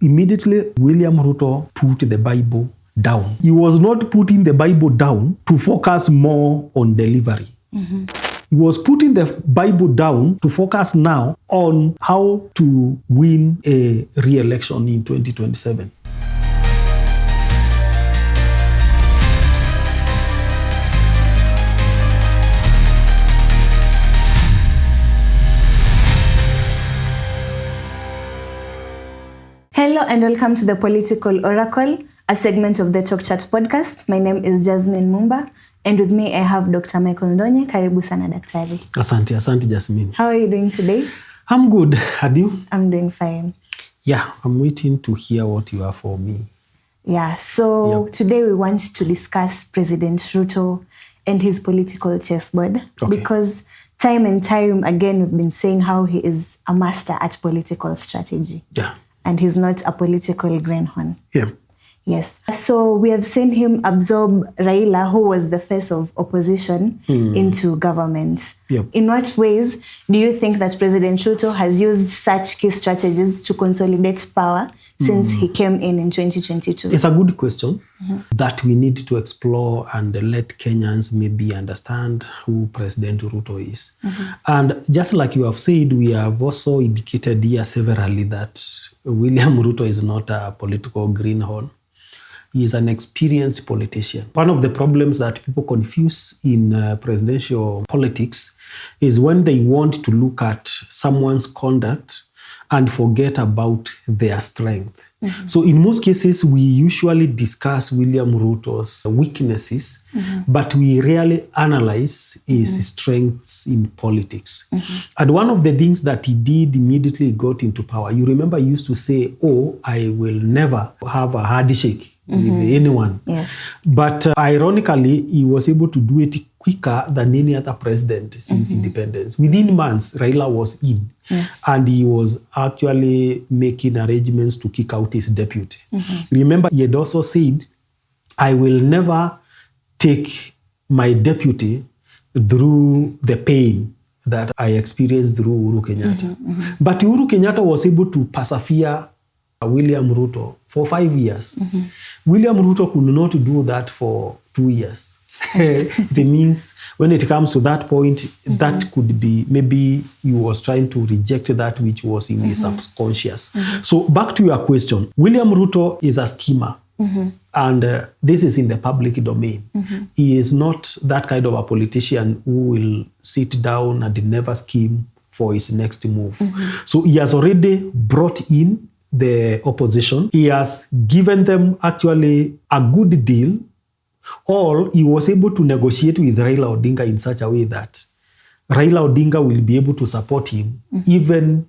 immediately William Ruto put the Bible down. He was not putting the Bible down to focus more on delivery. He was putting the Bible down to focus now on how to win a re-election in 2027. Hello and welcome to the Political Oracle, a segment of the Talkchat podcast. My name is Jasmine Mumba, and with me I have Dr. Michael Ndonye. Karibu sana daktari. Asante Jasmine. How are you doing today? I'm good. And you? I'm doing fine. Yeah, I'm waiting to hear what you have for me. Yeah, so today we want to discuss President Ruto and his political chessboard. Okay. Because time and time again we've been saying how he is a master at political strategy. Yeah. And he's not a political greenhorn. Yeah. Yes. So we have seen him absorb Raila, who was the face of opposition, into government. Yep. In what ways do you think that President Ruto has used such key strategies to consolidate power since he came in 2022? It's a good question that we need to explore and let Kenyans maybe understand who President Ruto is. And just like you have said, we have also indicated here severally that William Ruto is not a political greenhorn. He is an experienced politician. One of the problems that people confuse in presidential politics is when they want to look at someone's conduct and forget about their strength. So in most cases, we usually discuss William Ruto's weaknesses, but we rarely analyze his strengths in politics. And one of the things that he did immediately he got into power, you remember he used to say, I will never have a handshake with anyone. Yes. But ironically, he was able to do it quicker than any other president since independence. Within months, Raila was in. Yes. And he was actually making arrangements to kick out his deputy. Remember, he had also said, I will never take my deputy through the pain that I experienced through Uhuru Kenyatta. But Uhuru Kenyatta was able to persevere William Ruto for 5 years. William Ruto could not do that for 2 years. It means when it comes to that point, that could be maybe he was trying to reject that which was in his subconscious. So back to your question, William Ruto is a schemer. And this is in the public domain. He is not that kind of a politician who will sit down and never scheme for his next move. So he has already brought in the opposition. He has given them actually a good deal, or he was able to negotiate with Raila Odinga in such a way that Raila Odinga will be able to support him even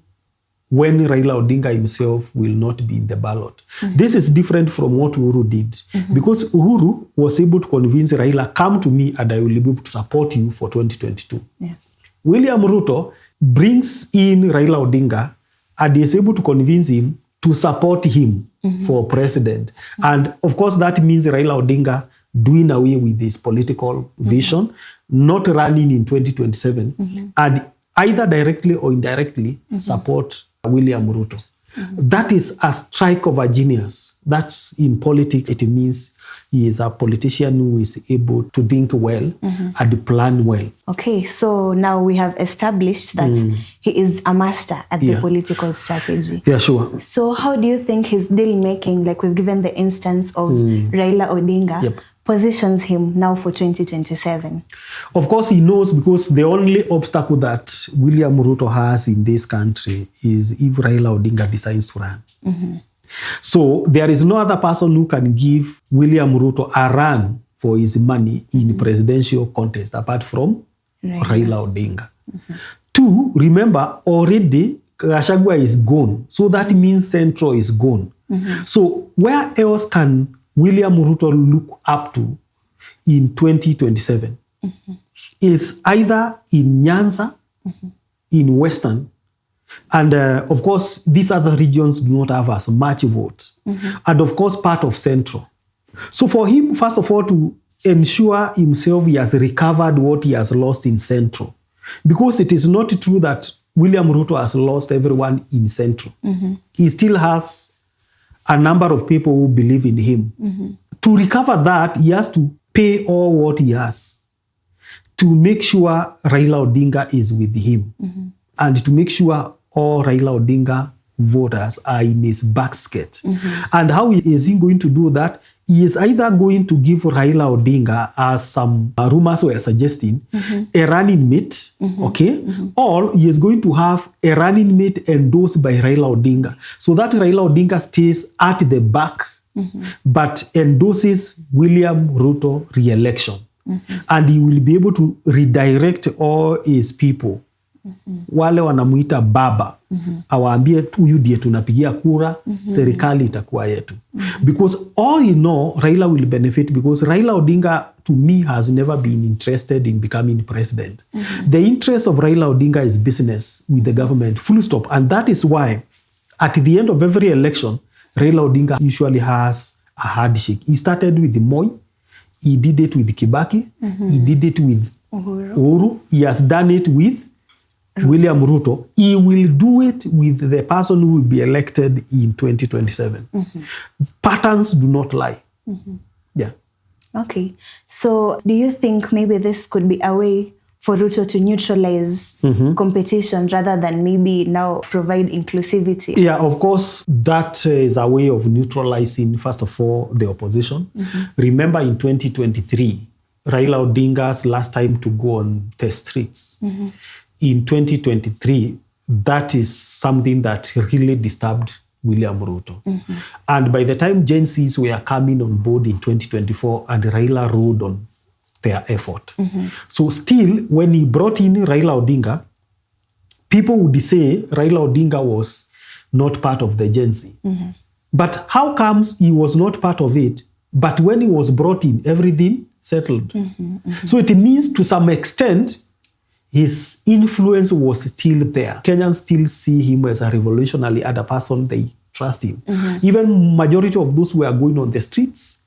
when Raila Odinga himself will not be in the ballot. This is different from what Uhuru did, because Uhuru was able to convince Raila, come to me and I will be able to support you for 2022. Yes. William Ruto brings in Raila Odinga and is able to convince him to support him for president. And of course, that means Raila Odinga doing away with his political vision, not running in 2027, and either directly or indirectly support William Ruto. That is a strike of a genius. That's in politics. It means he is a politician who is able to think well and plan well. Okay, so now we have established that he is a master at the political strategy. Yeah, sure. So how do you think his deal making, like we've given the instance of Raila Odinga, positions him now for 2027? Of course, he knows, because the only obstacle that William Ruto has in this country is if Raila Odinga decides to run. So there is no other person who can give William Ruto a run for his money in presidential contest apart from Raila Odinga. Two, remember, already Gachagua is gone. So that means Central is gone. So where else can William Ruto look up to in 2027? Is either in Nyanza, in Western, and of course, these other regions do not have as much vote. And of course, part of Central. So for him, first of all, to ensure himself he has recovered what he has lost in Central. Because it is not true that William Ruto has lost everyone in Central. He still has a number of people who believe in him. To recover that, he has to pay all what he has to make sure Raila Odinga is with him and to make sure all Raila Odinga voters are in his basket. And how is he going to do that? He is either going to give Raila Odinga, as some rumors were suggesting, a running mate, okay? Or he is going to have a running mate endorsed by Raila Odinga. So that Raila Odinga stays at the back, but endorses William Ruto re-election. And he will be able to redirect all his people. Wale wanamuita baba. Awaambie huyu ndiye tunapigia kura, serikali itakuwa yetu. Because all you know, Raila will benefit because Raila Odinga, to me, has never been interested in becoming president. The interest of Raila Odinga is business with the government, full stop. And that is why, at the end of every election, Raila Odinga usually has a handshake. He started with Moi, he did it with Kibaki, he did it with Uhuru. He has done it with William Ruto. He will do it with the person who will be elected in 2027. Patterns do not lie. Yeah. Okay. So do you think maybe this could be a way for Ruto to neutralize competition rather than maybe now provide inclusivity? Yeah, of course, that is a way of neutralizing, first of all, the opposition. Remember in 2023, Raila Odinga's last time to go on the streets. In 2023, that is something that really disturbed William Ruto. And by the time Gen Zs were coming on board in 2024, and Raila rode on their effort. So still, when he brought in Raila Odinga, people would say Raila Odinga was not part of the Gen Z. But how comes he was not part of it, but when he was brought in, everything settled? So it means to some extent, his influence was still there. Kenyans still see him as a revolutionary and a person they trust in. Even majority of those who are going on the streets,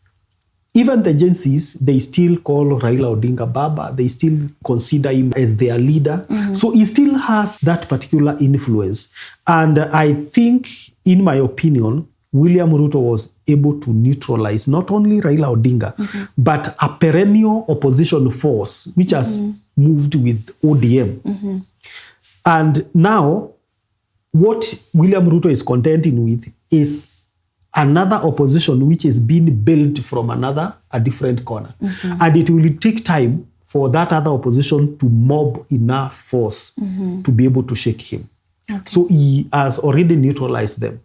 even the Gen Zs, they still call Raila Odinga Baba. They still consider him as their leader. So he still has that particular influence. And I think, in my opinion, William Ruto was able to neutralize not only Raila Odinga, but a perennial opposition force, which has moved with ODM. And now, what William Ruto is contending with is another opposition which is being built from a different corner. And it will take time for that other opposition to mob enough force to be able to shake him. So he has already neutralized them.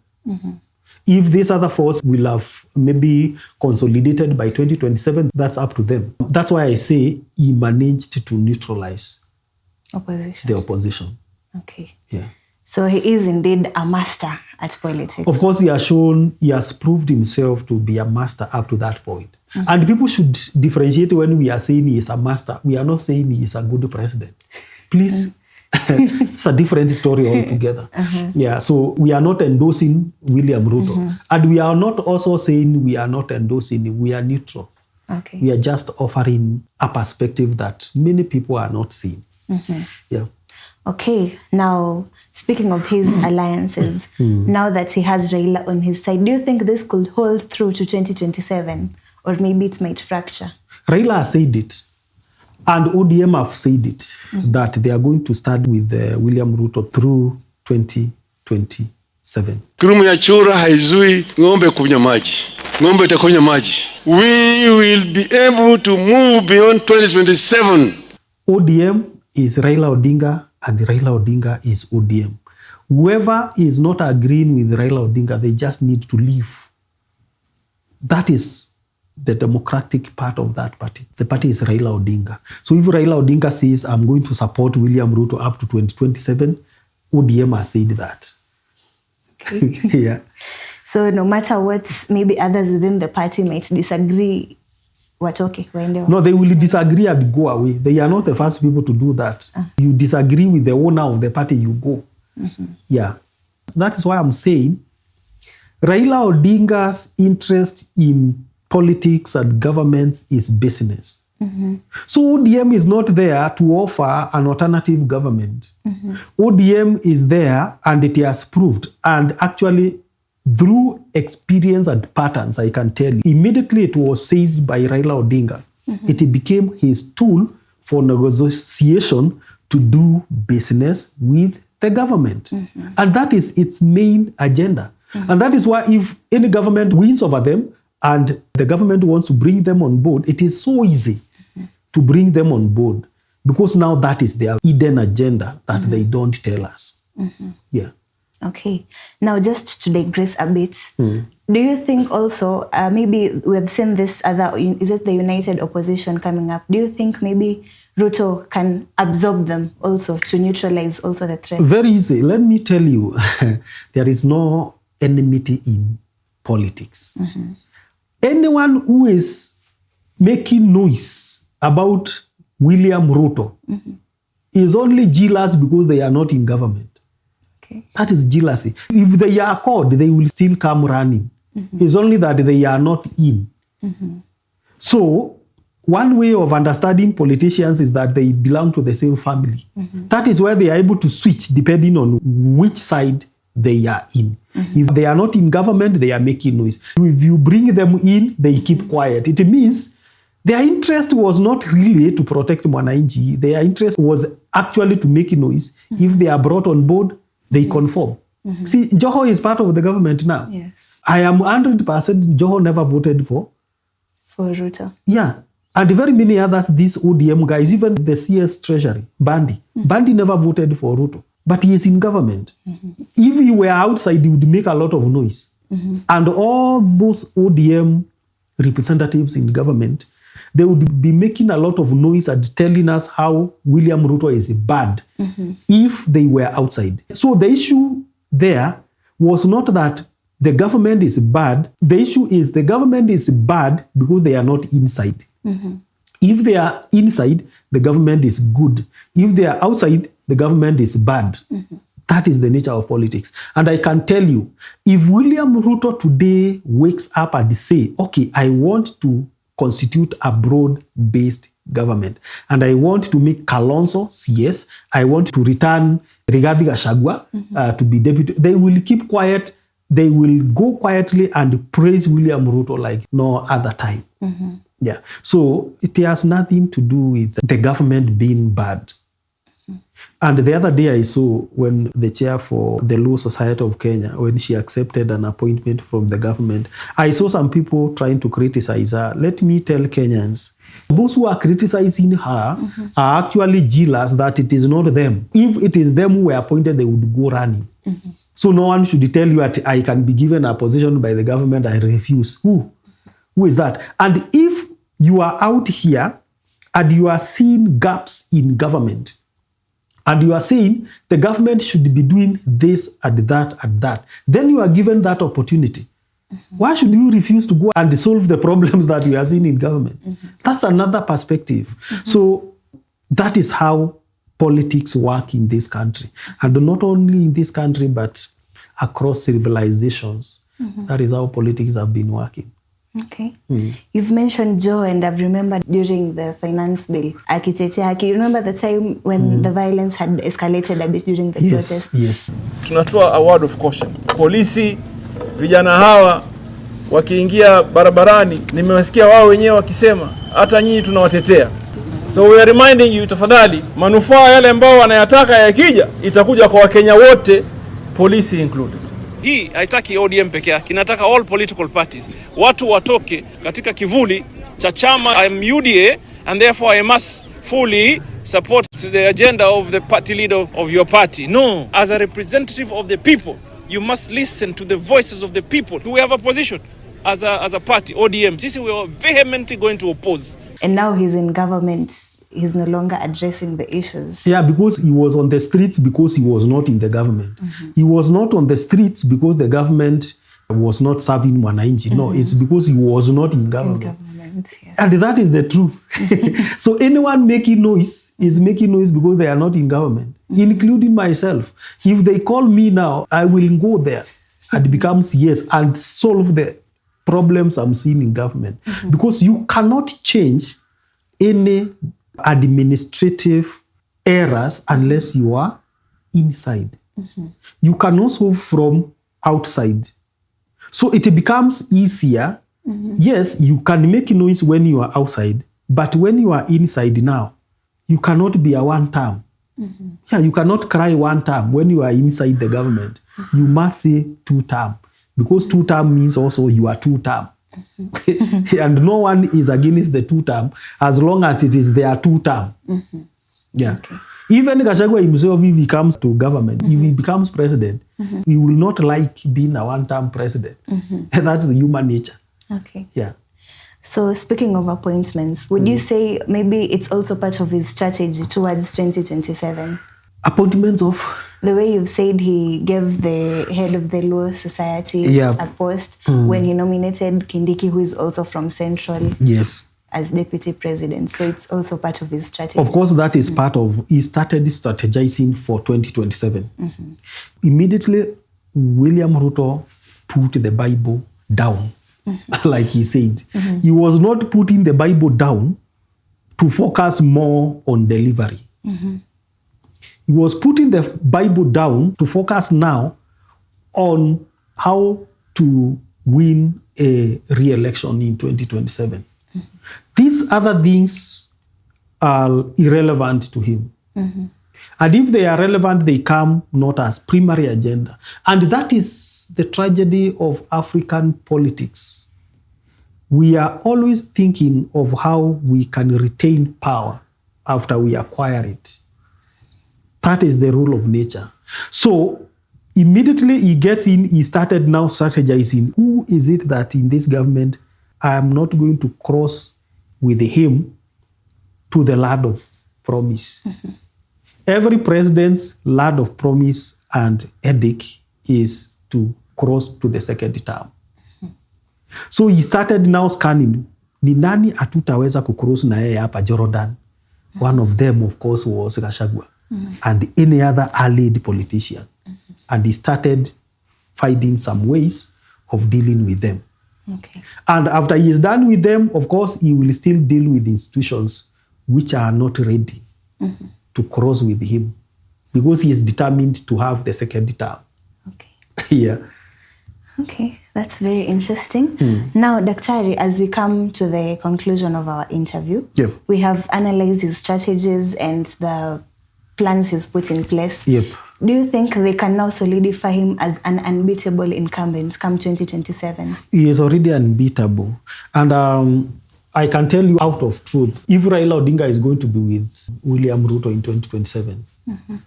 If this other force will have maybe consolidated by 2027, that's up to them. That's why I say he managed to neutralize the opposition. Okay. Yeah. So he is indeed a master at politics. Of course, he has proved himself to be a master up to that point. And people should differentiate when we are saying he is a master. We are not saying he is a good president. Please. It's a different story altogether. Yeah, so we are not endorsing William Ruto. And we are not also saying we are not endorsing him. We are neutral. Okay. We are just offering a perspective that many people are not seeing. Yeah. Okay, now speaking of his alliances, now that he has Raila on his side, do you think this could hold through to 2027? Or maybe it might fracture? Raila has said it. And ODM have said it, that they are going to start with William Ruto through 2027. Kurumu ya chura haizui ng'ombe kunywa maji. Ng'ombe itakunywa maji. We will be able to move beyond 2027. ODM is Raila Odinga and Raila Odinga is ODM. Whoever is not agreeing with Raila Odinga, they just need to leave. That is the democratic part of that party. The party is Raila Odinga. So if Raila Odinga says, I'm going to support William Ruto up to 2027, ODM has said that. Okay. Yeah. So no matter what, maybe others within the party might disagree. Watoke, waende. No, they will disagree and go away. They are not the first people to do that. You disagree with the owner of the party, you go. Yeah. That is why I'm saying Raila Odinga's interest in politics and governments is business. So ODM is not there to offer an alternative government. ODM is there and it has proved. And actually, through experience and patterns, I can tell you, immediately it was seized by Raila Odinga. It became his tool for negotiation to do business with the government. And that is its main agenda. And that is why if any government wins over them and the government wants to bring them on board, it is so easy to bring them on board, because now that is their hidden agenda that they don't tell us. Yeah. Okay. Now, just to digress a bit, do you think also, maybe we have seen this other, is it the United Opposition coming up? Do you think maybe Ruto can absorb them also to neutralize also the threat? Very easy. Let me tell you, there is no enmity in politics. Anyone who is making noise about William Ruto is only jealous because they are not in government. Okay. That is jealousy. If they are called, they will still come running. It's only that they are not in. So, one way of understanding politicians is that they belong to the same family. That is where they are able to switch depending on which side they are in. If they are not in government, they are making noise. If you bring them in, they keep quiet. It means their interest was not really to protect Mwananchi. Their interest was actually to make noise. If they are brought on board, they conform. See, Joho is part of the government now. Yes. I am 100% Joho never voted for Ruto. Yeah. And very many others, these ODM guys, even the CS Treasury, Bandi. Bandi never voted for Ruto, but he is in government. If he were outside, he would make a lot of noise. And all those ODM representatives in government, they would be making a lot of noise and telling us how William Ruto is bad if they were outside. So the issue there was not that the government is bad. The issue is the government is bad because they are not inside. If they are inside, the government is good. If they are outside, the government is bad. That is the nature of politics. And I can tell you, if William Ruto today wakes up and say, okay, I want to constitute a broad-based government, and I want to make Kalonzo CS, I want to return Rigathi Gachagua to be deputy, they will keep quiet. They will go quietly and praise William Ruto like no other time. Yeah. So it has nothing to do with the government being bad. And the other day I saw when the chair for the Law Society of Kenya, when she accepted an appointment from the government, I saw some people trying to criticize her. Let me tell Kenyans, those who are criticizing her are actually jealous that it is not them. If it is them who were appointed, they would go running. So no one should tell you that I can be given a position by the government, I refuse. Who is that? And if you are out here and you are seeing gaps in government, and you are saying the government should be doing this and that, then you are given that opportunity. Why should you refuse to go and solve the problems that you are seeing in government? That's another perspective. So that is how politics work in this country. And not only in this country, but across civilizations. That is how politics have been working. Okay. You've mentioned Joe, and I've remembered during the finance bill, you remember the time when the violence had escalated a bit during the protest? Yes. Tunatoa a word of caution. Polisi, vijana hawa, wakiingia barabarani, nimewasikia wao wenyewe wakisema, hata nyinyi tunawatetea. So we are reminding you, tafadhali, manufaa yale ambao wanayataka yakija, itakuja kwa Wakenya wote, polisi included. Hii haitaki ODM peke yake, inataka all political parties. Watu watoke katika kivuli cha chama UDA, and therefore I must fully support the agenda of the party leader of your party. No, as a representative of the people, you must listen to the voices of the people. Do we have a position as a party, ODM? Sisi, we are vehemently going to oppose. And now he's in government. He's no longer addressing the issues. Yeah, because he was on the streets because he was not in the government. He was not on the streets because the government was not serving Mwananchi. No, it's because he was not in government. Yeah. And that is the truth. So anyone making noise is making noise because they are not in government, including myself. If they call me now, I will go there and become CS and solve the problems I'm seeing in government. Because you cannot change any administrative errors unless you are inside. You can also from outside So it becomes easier. Yes, you can make noise when you are outside, but when you are inside now, you cannot be a one term. Yeah, you cannot cry one term when you are inside the government. You must say 2 term, because 2 term means also you are 2 term. And no one is against the 2 term as long as it is their 2 term. Yeah. Okay. Even Gachagua himself, if he comes to government, if he becomes president, he will not like being a one-term president. That's the human nature. Okay. Yeah. So speaking of appointments, would you say maybe it's also part of his strategy towards 2027? Appointments of? The way you've said he gave the head of the Law Society a post when he nominated Kindiki, who is also from Central, as deputy president. So it's also part of his strategy. Of course, that is part of, he started strategizing for 2027. Immediately, William Ruto put the Bible down, like he said. He was not putting the Bible down to focus more on delivery. He was putting the Bible down to focus now on how to win a re-election in 2027. These other things are irrelevant to him. And if they are relevant, they come not as primary agenda. And that is the tragedy of African politics. We are always thinking of how we can retain power after we acquire it. That is the rule of nature. So immediately he gets in, he started now strategizing. Who is it that in this government I am not going to cross with him to the land of promise? Every president's land of promise and edict is to cross to the second term. So he started now scanning. Ni nani atutaweza kucross na yeye hapa Jordan? One of them, of course, was Gachagua. And any other allied politician. And he started finding some ways of dealing with them. Okay. And after he is done with them, of course, he will still deal with institutions which are not ready to cross with him, because he is determined to have the second term. Okay. Yeah. Okay, that's very interesting. Now, Daktari, as we come to the conclusion of our interview, we have analyzed his strategies and the plans he's put in place. Do you think they can now solidify him as an unbeatable incumbent come 2027? He is already unbeatable. And I can tell you out of truth, if Raila Odinga is going to be with William Ruto in 2027,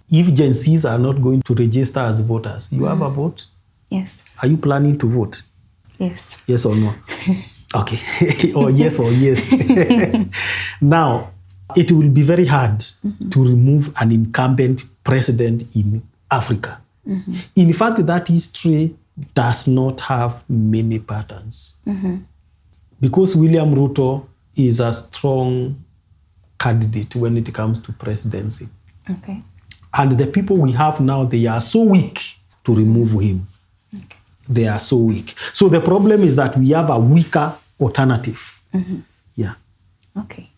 if Gen Zs are not going to register as voters, you have a vote? Yes. Are you planning to vote? Yes. Yes or no? Okay. Or yes or yes. Now, it will be very hard to remove an incumbent president in Africa. In fact, that history does not have many patterns. Because William Ruto is a strong candidate when it comes to presidency. Okay. And the people we have now, they are so weak to remove him. Okay. They are so weak. So the problem is that we have a weaker alternative. Yeah. Okay.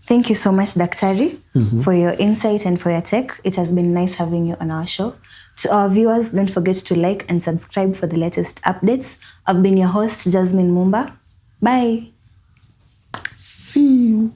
Thank you so much, Daktari, for your insight and for your take. It has been nice having you on our show. To our viewers, don't forget to like and subscribe for the latest updates. I've been your host, Jasmine Mumba. Bye. See you.